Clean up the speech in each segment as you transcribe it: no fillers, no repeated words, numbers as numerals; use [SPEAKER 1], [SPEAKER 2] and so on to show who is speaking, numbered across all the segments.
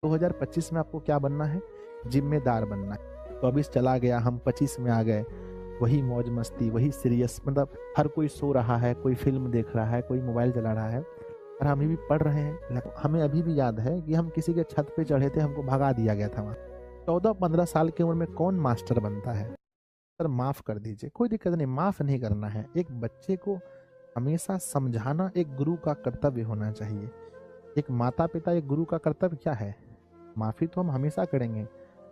[SPEAKER 1] 2025 में आपको क्या बनना है? जिम्मेदार बनना है। 24 चला गया, हम 25 में आ गए। वही मौज मस्ती, वही सीरियस, मतलब हर कोई सो रहा है, कोई फ़िल्म देख रहा है, कोई मोबाइल चला रहा है और हम अभी भी पढ़ रहे हैं। हमें अभी भी याद है कि हम किसी के छत पे चढ़े थे, हमको भगा दिया गया था वहाँ। 14-15 साल की उम्र में कौन मास्टर बनता है? सर माफ़ कर दीजिए, कोई दिक्कत नहीं, माफ़ नहीं करना है। एक बच्चे को हमेशा समझाना एक गुरु का कर्तव्य होना चाहिए। एक माता-पिता, एक गुरु का कर्तव्य क्या है? माफ़ी तो हम हमेशा करेंगे।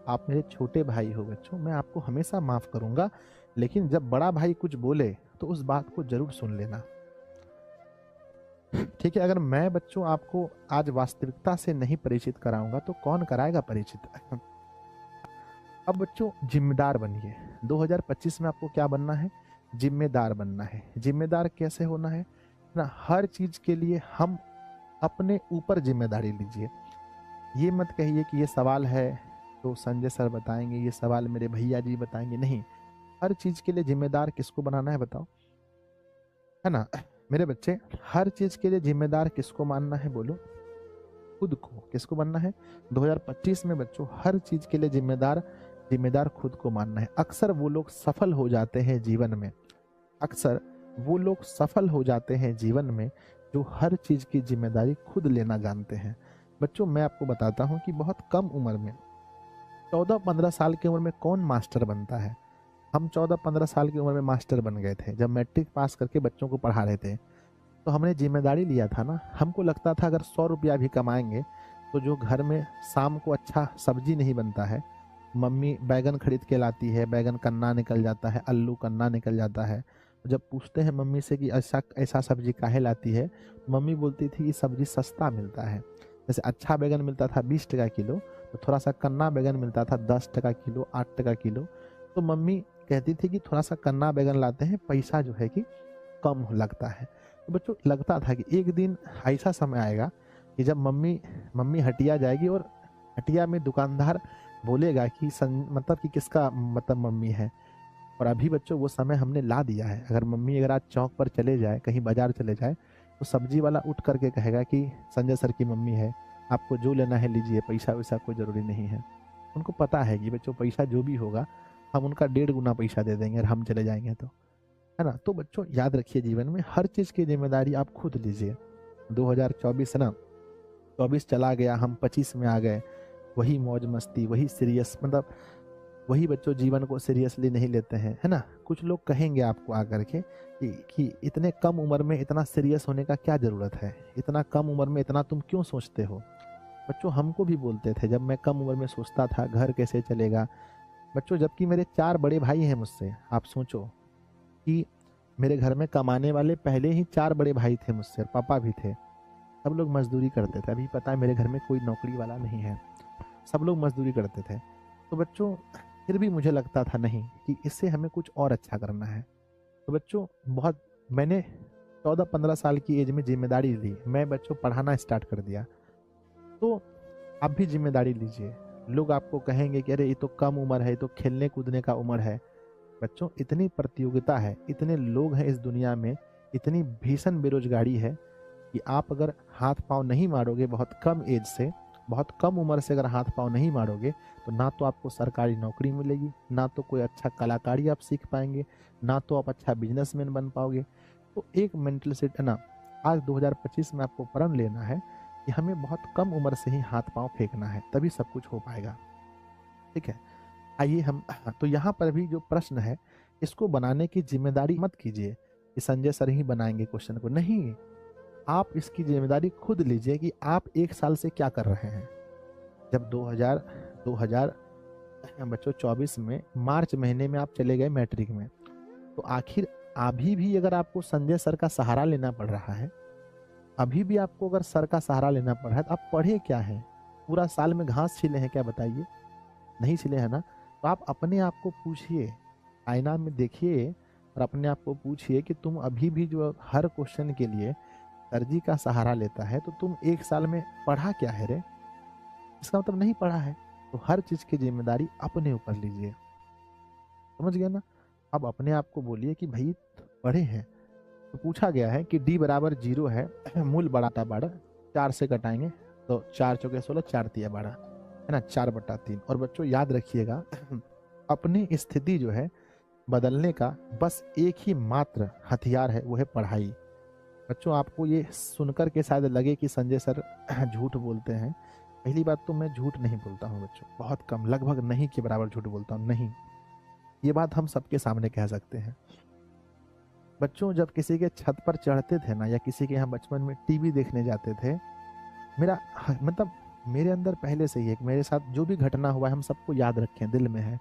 [SPEAKER 1] आप मेरे छोटे भाई हो बच्चों, मैं आपको हमेशा माफ़ करूँगा, लेकिन जब बड़ा भाई कुछ बोले, तो उस बात को ज़रूर सुन लेना। ठीक है, अगर मैं बच्चों आपको आज वास्तविकता से नहीं परिचित कराऊँगा, तो कौन कराएगा परिचित? अब बच्चों ज़िम्मेदार बनिए। 2025 में आपको क्या बनना है? ज़िम्मेदार बनना है। ज़िम्मेदार कैसे होना है? ना, हर चीज़ के लिए हम अपने ऊपर ज़िम्मेदारी लीजिए। ये मत कहिए कि ये सवाल है तो संजय सर बताएँगे, ये सवाल मेरे भैया जी बताएँगे, नहीं। हर चीज़ के लिए ज़िम्मेदार किसको बनाना है बताओ? है ना? मेरे बच्चे, हर चीज़ के लिए ज़िम्मेदार किसको मानना है बोलो? खुद को। किसको बनना है? 2025 में बच्चों हर चीज़ के लिए ज़िम्मेदार खुद को मानना है। अक्सर वो लोग सफल हो जाते हैं जीवन में, अक्सर वो लोग सफल हो जाते हैं जीवन में जो हर चीज़ की ज़िम्मेदारी खुद लेना जानते हैं। बच्चों मैं आपको बताता हूँ कि बहुत कम उम्र में 14-15 साल की उम्र में कौन मास्टर बनता है? हम 14-15 साल की उम्र में मास्टर बन गए थे। जब मैट्रिक पास करके बच्चों को पढ़ा रहे थे, तो हमने ज़िम्मेदारी लिया था ना। हमको लगता था अगर 100 रुपया भी कमाएँगे, तो जो घर में शाम को अच्छा सब्ज़ी नहीं बनता है, मम्मी बैंगन खरीद के लाती है, बैंगन कन्ना निकल जाता है, आलू कन्ना निकल जाता है। जब पूछते हैं मम्मी से कि ऐसा ऐसा सब्ज़ी काहे लाती है? मम्मी बोलती थी, ये सब्ज़ी सस्ता मिलता है। जैसे अच्छा बैंगन मिलता था 20 टका किलो, तो थोड़ा-सा कन्ना बैंगन मिलता था 10 टका किलो, 8 टका किलो। तो मम्मी कहती थी कि थोड़ा-सा कन्ना बैंगन लाते हैं, पैसा जो है कि कम लगता है। तो बच्चों लगता था कि एक दिन ऐसा समय आएगा कि जब मम्मी मम्मी हटिया जाएगी और हटिया में दुकानदार बोलेगा कि मतलब कि किसका मतलब मम्मी है। और अभी बच्चों वो समय हमने ला दिया है। अगर आज चौक पर चले जाए, कहीं बाज़ार चले जाए, तो सब्ज़ी वाला उठ कर के कहेगा कि संजय सर की मम्मी है, आपको जो लेना है लीजिए, पैसा-वैसा कोई ज़रूरी नहीं है। उनको पता है कि बच्चों पैसा जो भी होगा, हम उनका 1.5 गुना पैसा दे देंगे अगर हम चले जाएँगे तो। है ना? तो बच्चों याद रखिए जीवन में हर चीज़ की ज़िम्मेदारी आप खुद लीजिए। 2024 है ना, 24 चला गया, हम 25 में आ गए। वही मौज मस्ती, वही सीरियस, मतलब वही बच्चों जीवन को सीरियसली नहीं लेते हैं, है ना? कुछ लोग कहेंगे आपको आकर के कि इतने कम उम्र में इतना सीरियस होने का क्या ज़रूरत है? इतना कम उम्र में इतना तुम क्यों सोचते हो? बच्चों हमको भी बोलते थे जब मैं कम उम्र में सोचता था घर कैसे चलेगा? बच्चों जबकि मेरे 4 बड़े भाई हैं मुझसे, आप सोचो कि मेरे घर में कमाने वाले पहले ही 4 बड़े भाई थे मुझसे और पापा भी थे। सब लोग मज़दूरी करते थे। अभी पता है मेरे घर में कोई नौकरी वाला नहीं है। सब लोग मज़दूरी करते थे। तो बच्चों फिर भी मुझे लगता था नहीं कि इससे हमें कुछ और अच्छा करना है। तो बच्चों बहुत मैंने 14-15 साल की एज में ज़िम्मेदारी ली। मैं बच्चों पढ़ाना स्टार्ट कर दिया। तो आप भी ज़िम्मेदारी लीजिए। लोग आपको कहेंगे कि अरे ये तो कम उम्र है, ये तो खेलने-कूदने का उम्र है। बच्चों इतनी प्रतियोगिता है, इतने लोग हैं इस दुनिया में, इतनी भीषण बेरोज़गारी है कि आप अगर हाथ-पाँव नहीं मारोगे बहुत कम एज से, बहुत कम उम्र से अगर हाथ-पाँव नहीं मारोगे, तो ना तो आपको सरकारी नौकरी मिलेगी, ना तो कोई अच्छा कलाकारी आप सीख पाएँगे, ना तो आप अच्छा बिज़नेसमैन बन पाओगे। तो एक मेंटल सेट है ना, आज 2025 में आपको प्रण लेना है कि हमें बहुत कम उम्र से ही हाथ-पाँव फेंकना है, तभी सब कुछ हो पाएगा। ठीक है? आइए हम तो यहाँ पर भी जो प्रश्न है, इसको बनाने की ज़िम्मेदारी मत कीजिए कि संजय सर ही बनाएँगे क्वेश्चन को, नहीं। आप इसकी ज़िम्मेदारी खुद लीजिए कि आप 1 साल से क्या कर रहे हैं। जब 2000 बच्चों 24 में मार्च महीने में आप चले गए मैट्रिक में, तो आखिर अभी भी अगर आपको संजय सर का सहारा लेना पड़ रहा है, अभी भी आपको अगर सर का सहारा लेना पड़ रहा है, तो आप पढ़े क्या हैं? पूरा साल में घास छिले हैं क्या बताइए? नहीं छिले हैं ना? तो आप अपने आप को पूछिए, आईना में देखिए और अपने आप को पूछिए कि तुम अभी भी जो हर क्वेश्चन के लिए सर जी का सहारा लेता है, तो तुम 1 साल में पढ़ा क्या है रे? इसका मतलब नहीं पढ़ा है। तो हर चीज़ की ज़िम्मेदारी अपने ऊपर लीजिए। समझ गए ना? अब अपने आप को बोलिए कि भई पढ़े हैं। तो पूछा गया है कि d बराबर 0 है, मूल बढ़ाता बढ़ 4 से घटाएँगे, तो 4 × 4 = 16, 4×3 = 12, है ना, 4/3। और बच्चों याद रखिएगा अपनी स्थिति जो है बदलने का बस एक ही मात्र हथियार है, वो है पढ़ाई। बच्चों आपको ये सुनकर के शायद लगे कि संजय सर झूठ बोलते हैं। पहली बात तो मैं झूठ नहीं बोलता हूँ बच्चों, बहुत कम, लगभग नहीं के बराबर झूठ बोलता हूँ, नहीं। ये बात हम सबके सामने कह सकते हैं। बच्चों जब किसी के छत पर चढ़ते थे ना, या किसी के यहाँ बचपन में टीवी देखने जाते थे, मेरा मतलब मेरे अंदर पहले से ही एक, मेरे साथ जो भी घटना हुआ है हम सबको याद रखें, दिल में है।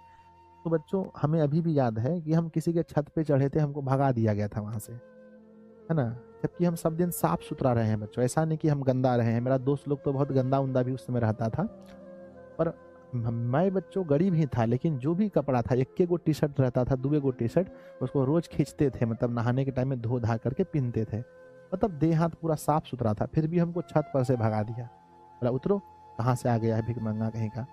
[SPEAKER 1] तो बच्चों हमें अभी भी याद है कि हम किसी के छत पे चढ़े थे, हमको भगा दिया गया था वहां से, है ना। जबकि हम सब दिन साफ सुथरा रहे हैं बच्चों, ऐसा नहीं कि हम गंदा रहे हैं। मेरा दोस्त लोग तो बहुत गंदा उंदा भी उस समय रहता था, पर मैं बच्चों गरीब ही था, लेकिन जो भी कपड़ा था, एक गो टी शर्ट रहता था, 2 टी शर्ट, उसको रोज खींचते थे, मतलब नहाने के टाइम में धो धा करके पहनते थे, मतलब देह हाथ पूरा साफ सुथरा था। फिर भी हमको छत पर से भगा दिया, बोला उतरो, कहाँ से आ गया है भिख मंगा कहीं का।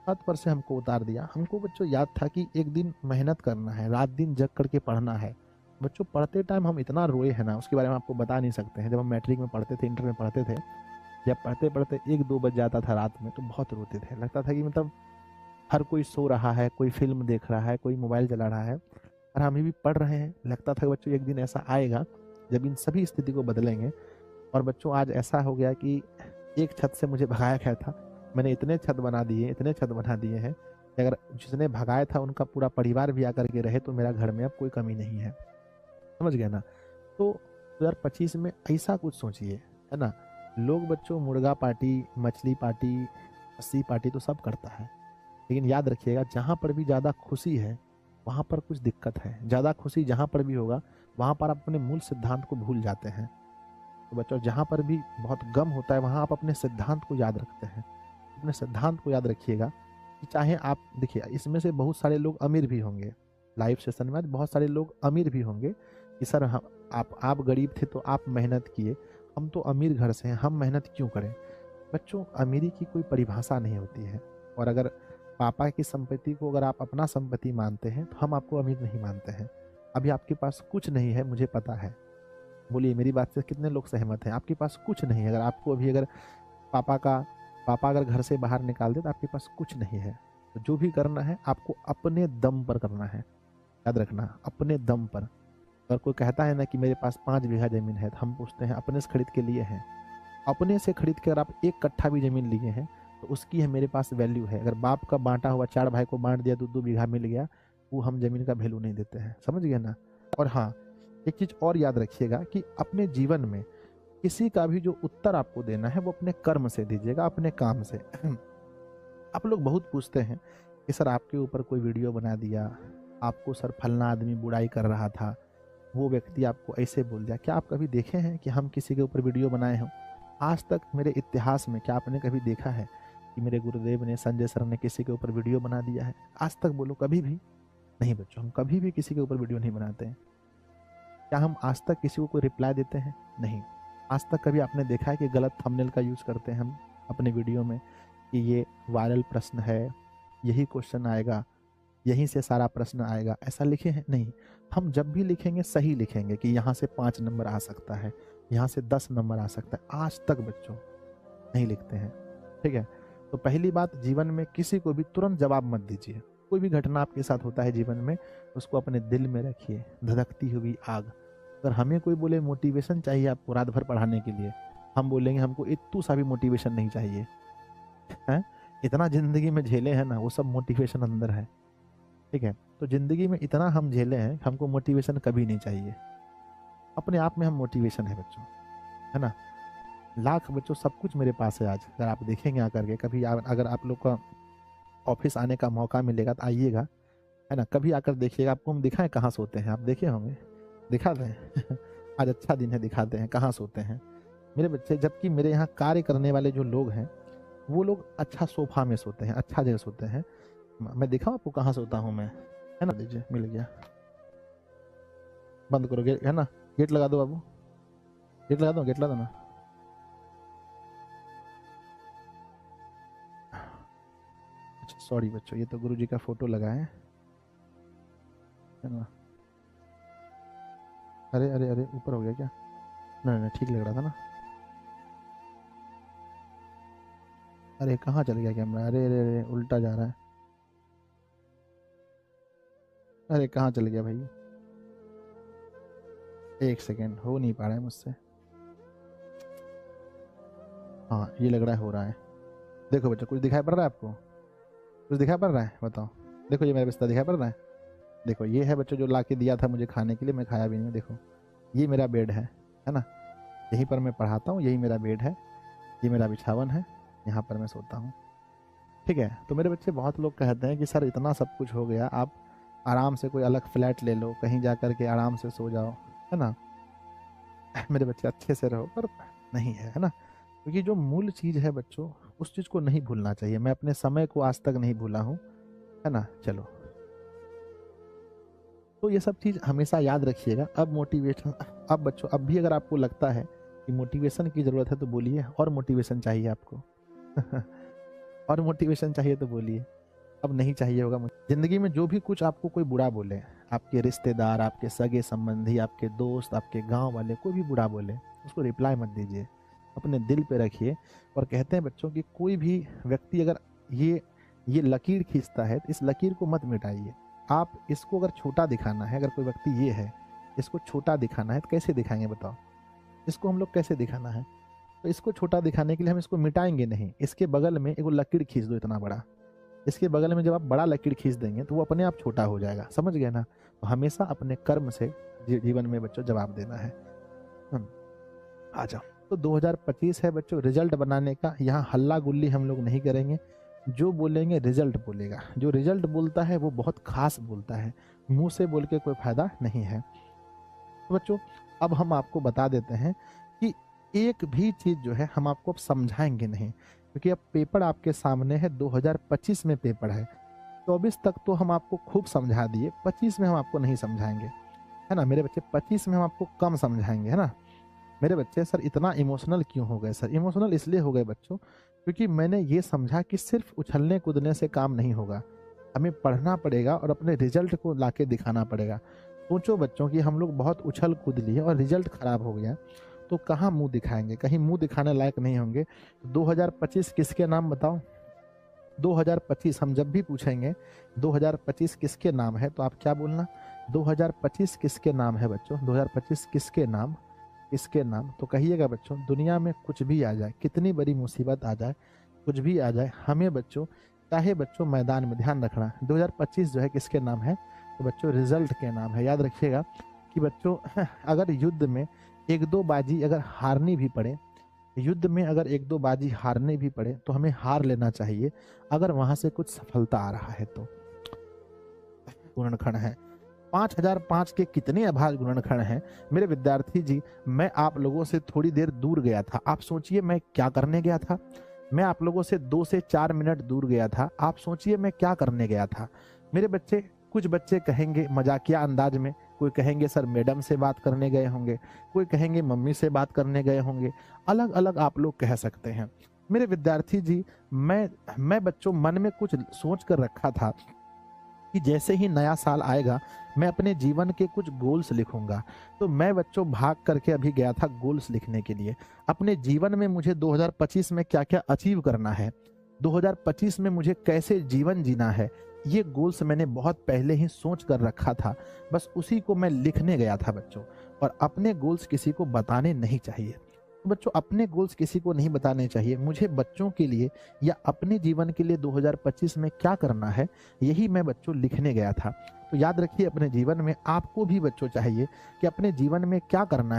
[SPEAKER 1] छत पर से हमको उतार दिया। हमको बच्चों याद था कि एक दिन मेहनत करना है, रात दिन जग करके पढ़ना है। बच्चों पढ़ते टाइम हम इतना रोए हैं ना, उसके बारे में आपको बता नहीं सकते हैं। जब हम मैट्रिक में पढ़ते थे, इंटर में पढ़ते थे, जब पढ़ते पढ़ते 1-2 बज जाता था रात में, तो बहुत रोते थे। लगता था कि मतलब हर कोई सो रहा है, कोई फिल्म देख रहा है, कोई मोबाइल चला रहा है, और हम भी पढ़ रहे हैं। लगता था बच्चों एक दिन ऐसा आएगा जब इन सभी स्थिति को बदलेंगे। और बच्चों आज ऐसा हो गया कि एक छत से मुझे भगाया गया था, मैंने इतने छत बना दिए, इतने छत बना दिए हैं कि अगर जिसने भगाया था उनका पूरा परिवार भी आकर के रहे तो मेरा घर में अब कोई कमी नहीं है। समझ गए ना। तो 2025 में ऐसा कुछ सोचिए, है ना। लोग बच्चों मुर्गा पार्टी, मछली पार्टी, अस्सी पार्टी तो सब करता है, लेकिन याद रखिएगा जहाँ पर भी ज़्यादा खुशी है वहाँ पर कुछ दिक्कत है। ज़्यादा खुशी जहाँ पर भी होगा वहाँ पर आप अपने मूल सिद्धांत को भूल जाते हैं। तो बच्चों जहाँ पर भी बहुत गम होता है वहाँ आप अपने सिद्धांत को याद रखते हैं। अपने सिद्धांत को याद रखिएगा कि चाहे आप देखिए, इसमें से बहुत सारे लोग अमीर भी होंगे। लाइव सेशन में आज बहुत सारे लोग अमीर भी होंगे कि सर हम आप गरीब थे तो आप मेहनत किए, हम तो अमीर घर से हैं, हम मेहनत क्यों करें। बच्चों अमीरी की कोई परिभाषा नहीं होती है। और अगर पापा की संपत्ति को अगर आप अपना संपत्ति मानते हैं तो हम आपको अमीर नहीं मानते हैं। अभी आपके पास कुछ नहीं है, मुझे पता है। बोलिए मेरी बात से कितने लोग सहमत हैं। आपके पास कुछ नहीं है, अगर आपको अभी अगर पापा अगर घर से बाहर निकाल दे तो आपके पास कुछ नहीं है। तो जो भी करना है आपको अपने दम पर करना है, याद रखना, अपने दम पर। अगर कोई कहता है ना कि मेरे पास 5 बीघा जमीन है, तो हम पूछते हैं अपने से खरीद के लिए है। अपने से खरीद के अगर आप 1 कट्ठा भी जमीन लिए हैं तो उसकी है मेरे पास वैल्यू है। अगर बाप का बांटा हुआ 4 भाई को बांट दिया तो 2 बीघा मिल गया, वो हम जमीन का वैल्यू नहीं देते हैं। समझ गए ना। और हाँ, एक चीज और याद रखिएगा कि अपने जीवन में किसी का भी जो उत्तर आपको देना है वो अपने कर्म से दीजिएगा, अपने काम से। आप लोग बहुत पूछते हैं कि सर आपके ऊपर कोई वीडियो बना दिया, आपको सर फलना आदमी बुराई कर रहा था, वो व्यक्ति आपको ऐसे बोल दिया। क्या आप कभी देखे हैं कि हम किसी के ऊपर वीडियो बनाए हों? आज तक मेरे इतिहास में क्या आपने कभी देखा है कि मेरे गुरुदेव ने, संजय सर ने किसी के ऊपर वीडियो बना दिया है? आज तक बोलो, कभी भी नहीं बच्चों, हम कभी भी किसी के ऊपर वीडियो नहीं बनाते हैं। क्या हम आज तक किसी को कोई रिप्लाई देते हैं? नहीं। आज तक कभी आपने देखा है कि गलत थंबनेल का यूज़ करते हैं हम अपने वीडियो में कि ये वायरल प्रश्न है, यही क्वेश्चन आएगा, यहीं से सारा प्रश्न आएगा, ऐसा लिखे हैं? नहीं। हम जब भी लिखेंगे सही लिखेंगे कि यहाँ से 5 नंबर आ सकता है, यहाँ से 10 नंबर आ सकता है। आज तक बच्चों नहीं लिखते हैं। ठीक है। तो पहली बात, जीवन में किसी को भी तुरंत जवाब मत दीजिए। कोई भी घटना आपके साथ होता है जीवन में, उसको अपने दिल में रखिए, धधकती हुई आग। अगर हमें कोई बोले मोटिवेशन चाहिए आपको रात भर पढ़ाने के लिए, हम बोलेंगे हमको इतू सा भी मोटिवेशन नहीं चाहिए है। इतना जिंदगी में झेले हैं ना, वो सब मोटिवेशन अंदर है। ठीक है। तो जिंदगी में इतना हम झेले हैं, हमको मोटिवेशन कभी नहीं चाहिए। अपने आप में हम मोटिवेशन है बच्चों, है ना। लाख बच्चों सब कुछ मेरे पास है आज। अगर आप देखेंगे आकर के कभी, अगर आप लोग का ऑफिस आने का मौका मिलेगा तो आइएगा, है ना। कभी आकर देखिएगा, आपको हम दिखाएं कहाँ सोते हैं, आप देखे होंगे, दिखा दें आज अच्छा दिन है, दिखाते हैं कहाँ सोते हैं मेरे बच्चे। जबकि मेरे यहाँ कार्य करने वाले जो लोग हैं वो लोग अच्छा सोफा में सोते हैं, अच्छा जगह सोते हैं। मैं दिखाऊं आपको कहाँ सोता हूँ मैं, है ना। लीजिए, मिल गया। बंद करो गेट, है ना। गेट लगा दो बाबू, गेट लगा दो, गेट लगा दो ना। अच्छा सॉरी बच्चों, ये तो गुरुजी का फोटो लगा है ना। अरे अरे अरे, ऊपर हो गया क्या? नहीं नहीं, ठीक लग रहा था ना। अरे कहाँ चल गया कैमरा? अरे अरे अरे उल्टा जा रहा है। अरे कहाँ चल गया भाई? एक सेकेंड, हो नहीं पा रहा है मुझसे। हाँ ये लग रहा है हो रहा है। देखो बच्चों, कुछ दिखाई पड़ रहा है आपको? कुछ दिखाई पड़ रहा है? बताओ। देखो ये मेरा बिस्तर दिखाई पड़ रहा है? देखो ये है बच्चों जो ला के दिया था मुझे खाने के लिए, मैं खाया भी नहीं हूँ। देखो ये मेरा बेड है ना? यहीं पर मैं पढ़ाता हूँ, यही मेरा बेड है, ये मेरा बिछावन है, यहाँ पर मैं सोता हूँ। ठीक है। तो मेरे बच्चे, बहुत लोग कहते हैं कि सर इतना सब कुछ हो गया, आप आराम से कोई अलग फ्लैट ले लो, कहीं जा कर के आराम से सो जाओ, है ना? मेरे बच्चे अच्छे से रहो, पर नहीं है ना? क्योंकि जो मूल चीज़ है बच्चों, उस चीज़ को नहीं भूलना चाहिए। मैं अपने समय को आज तक नहीं भूला हूँ, है ना? चलो, तो ये सब चीज़ हमेशा याद रखिएगा। अब मोटिवेशन, अब बच्चों, अब भी अगर आपको लगता है कि मोटिवेशन की ज़रूरत है तो बोलिए, और मोटिवेशन चाहिए आपको और मोटिवेशन चाहिए तो बोलिए। अब नहीं चाहिए होगा मुझे। ज़िंदगी में जो भी कुछ आपको कोई बुरा बोले, आपके रिश्तेदार, आपके सगे संबंधी, आपके दोस्त, आपके गांव वाले, कोई भी बुरा बोले, उसको रिप्लाई मत दीजिए, अपने दिल पे रखिए। और कहते हैं बच्चों कि कोई भी व्यक्ति अगर ये लकीर खींचता है तो इस लकीर को मत मिटाइए। आप इसको अगर छोटा दिखाना है, अगर कोई व्यक्ति ये है, इसको छोटा दिखाना है तो कैसे दिखाएंगे बताओ? इसको हम लोग कैसे दिखाना है? तो इसको छोटा दिखाने के लिए हम इसको मिटाएंगे नहीं। इसके बगल में एक लकीर खींच दो इतना बड़ा। इसके बगल में जब आप बड़ा लकीर खींच देंगे तो वो अपने आप छोटा हो जाएगा। समझ गए ना? तो हमेशा अपने कर्म से जीवन में बच्चों जवाब देना है। आ जाओ। तो 2025 है बच्चों रिजल्ट बनाने का। यहाँ हल्ला गुल्ली हम लोग नहीं करेंगे। जो बोलेंगे रिजल्ट बोलेगा। जो रिजल्ट बोलता है वो बहुत खास बोलता है, मुंह से बोल के कोई फायदा नहीं है। तो बच्चों, अब हम आपको बता देते हैं कि एक भी चीज़ जो है हम आपको अब समझाएंगे नहीं, क्योंकि अब पेपर आपके सामने है। 2025 में पेपर है। 24 तक तो हम आपको खूब समझा दिए, 25 में हम आपको नहीं समझाएंगे, है ना मेरे बच्चे? 25 में हम आपको कम समझाएंगे, है ना मेरे बच्चे? सर इतना इमोशनल क्यों हो गए? सर इमोशनल इसलिए हो गए बच्चों, क्योंकि मैंने ये समझा कि सिर्फ उछलने कूदने से काम नहीं होगा, हमें पढ़ना पड़ेगा और अपने रिजल्ट को लाके दिखाना पड़ेगा। सोचो बच्चों कि हम लोग बहुत उछल कूद लिए और रिजल्ट खराब हो गया, तो कहाँ मुंह दिखाएंगे? कहीं मुंह दिखाने लायक नहीं होंगे। 2025 किसके नाम बताओ? 2025 हम जब भी पूछेंगे 2025 किसके नाम है, तो आप क्या बोलना? 2025 किसके नाम है बच्चों? 2025 किसके नाम? किसके नाम? तो कहिएगा बच्चों, दुनिया में कुछ भी आ जाए, कितनी बड़ी मुसीबत आ जाए, कुछ भी आ जाए, हमें बच्चों, चाहे बच्चों मैदान में, ध्यान रखना 2025 जो है किसके नाम है? तो बच्चों रिजल्ट के नाम है। याद रखिएगा कि बच्चों अगर युद्ध में एक दो बाजी अगर हारनी भी पड़े, युद्ध में अगर एक दो बाजी हारने भी पड़े तो हमें हार लेना चाहिए, अगर वहां से कुछ सफलता आ रहा है तो। गुणनखंड है 5005 के कितने अभाज्य गुणनखंड हैं मेरे विद्यार्थी जी? मैं आप लोगों से थोड़ी देर दूर गया था, आप सोचिए मैं क्या करने गया था। मैं आप लोगों से 2 से 4 मिनट दूर गया था, आप सोचिए मैं क्या करने गया था मेरे बच्चे? कुछ बच्चे कहेंगे मजाकिया अंदाज में, कोई कहेंगे सर मैडम से बात करने गए होंगे, कोई कहेंगे मम्मी से बात करने गए होंगे, अलग अलग आप लोग कह सकते हैं मेरे विद्यार्थी जी। मैं बच्चों मन में कुछ सोच कर रखा था कि जैसे ही नया साल आएगा मैं अपने जीवन के कुछ गोल्स लिखूंगा। तो मैं बच्चों भाग करके अभी गया था गोल्स लिखने के लिए। अपने जीवन में मुझे 2025 में क्या क्या अचीव करना है, 2025 में मुझे कैसे जीवन जीना है, ये गोल्स मैंने बहुत पहले ही सोच कर रखा था। बस उसी को मैं लिखने गया था बच्चों। और अपने गोल्स किसी को बताने नहीं चाहिए। तो बच्चों अपने गोल्स किसी को नहीं बताने चाहिए। मुझे बच्चों के लिए या अपने जीवन के लिए 2025 में क्या करना है, यही मैं बच्चों लिखने गया था। तो याद रखिए अपने जीवन में आपको भी बच्चों चाहिए कि अपने जीवन में क्या करना है।